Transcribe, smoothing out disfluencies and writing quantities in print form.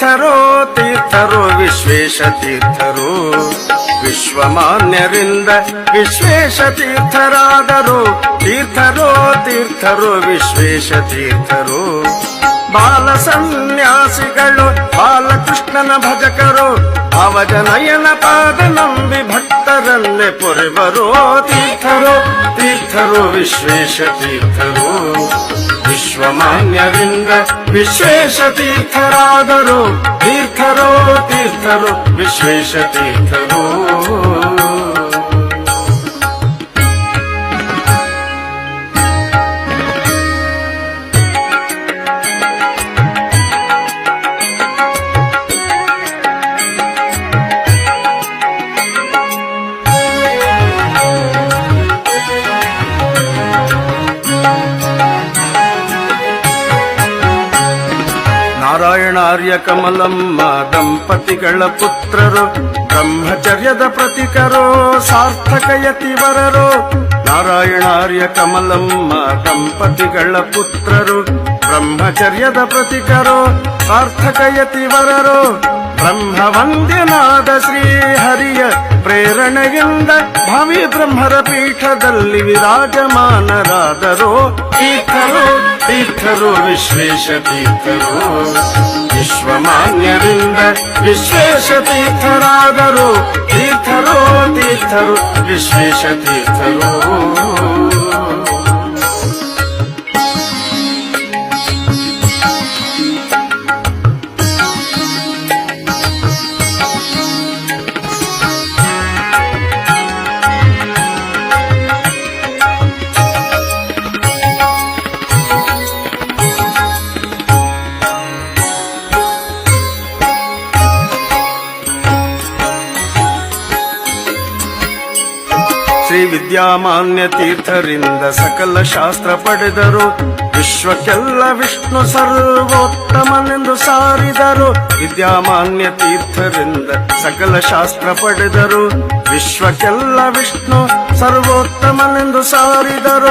ತೀರ್ಥರೋ ತೀರ್ಥರೋ ವಿಶ್ವೇಶ ತೀರ್ಥರೋ ವಿಶ್ವಮಾನ್ಯರಿಂದ ವಿಶ್ವೇಶ ತೀರ್ಥರಾದರು ತೀರ್ಥರೋ ತೀರ್ಥರೋ ವಿಶ್ವೇಶ ತೀರ್ಥರೋ ಬಾಲ ಸನ್ಯಾಸಿಗಳು ಬಾಲಕೃಷ್ಣನ ಭಜಕರು ಅವಜನಯನ ಪಾದ ನಂಬಿ ಭಕ್ತರನ್ನೇ ಪೊರೆಬರೋ ತೀರ್ಥರೋ ತೀರ್ಥರೋ ವಿಶ್ವೇಶ ತೀರ್ಥರೋ ವಿಶ್ವಮಾನ್ಯರಿಂದ ವಿಶ್ವೇಶ ತೀರ್ಥರಾದರು ತೀರ್ಥರೋ ತೀರ್ಥರೋ ವಿಶ್ವೇಶ ತೀರ್ಥರೋ ನಾರಾಯಣಾರ್ಯ ಕಮಲಮ್ಮ ದಂಪತಿಗಳ ಪುತ್ರರು ಬ್ರಹ್ಮಚರ್ಯದ ಪ್ರತಿಕರೋ ಸಾರ್ಥಕ ಯತಿವರರು ನಾರಾಯಣಾರ್ಯ ಕಮಲಮ್ಮ ದಂಪತಿಗಳ ಪುತ್ರರು ಬ್ರಹ್ಮಚರ್ಯದ ಪ್ರತಿಕರೋ ಸಾರ್ಥಕ ಯತಿವರರು ಬ್ರಹ್ಮವಂದ್ಯನಾದ ಶ್ರೀಹರಿಯ ಪ್ರೇರಣೆಯಿಂದ ಭಾವಿ ಬ್ರಹ್ಮರ ಪೀಠದಲ್ಲಿ ವಿರಾಜಮಾನರಾದರೋ ತೀರ್ಥರೋ ತೀರ್ಥರೋ ವಿಶ್ವೇಶ ತೀರ್ಥರೋ ವಿಶ್ವಮಾನ್ಯರಿಂದ ವಿಶ್ವೇಶ ತೀರ್ಥರಾದರು ತೀರ್ಥರೋ ತೀರ್ಥರೋ ವಿಶ್ವೇಶ ತೀರ್ಥರೋ ಶ್ರೀ ವಿದ್ಯಾಮಾನ್ಯ ತೀರ್ಥರಿಂದ ಸಕಲ ಶಾಸ್ತ್ರ ಪಡೆದರು ವಿಶ್ವಕ್ಕೆಲ್ಲ ವಿಷ್ಣು ಸರ್ವೋತ್ತಮನೆಂದು ಸಾರಿದರು ವಿದ್ಯಾಮಾನ್ಯ ತೀರ್ಥರಿಂದ ಸಕಲ ಶಾಸ್ತ್ರ ಪಡೆದರು ವಿಶ್ವಕ್ಕೆಲ್ಲ ವಿಷ್ಣು ಸರ್ವೋತ್ತಮನೆಂದು ಸಾರಿದರು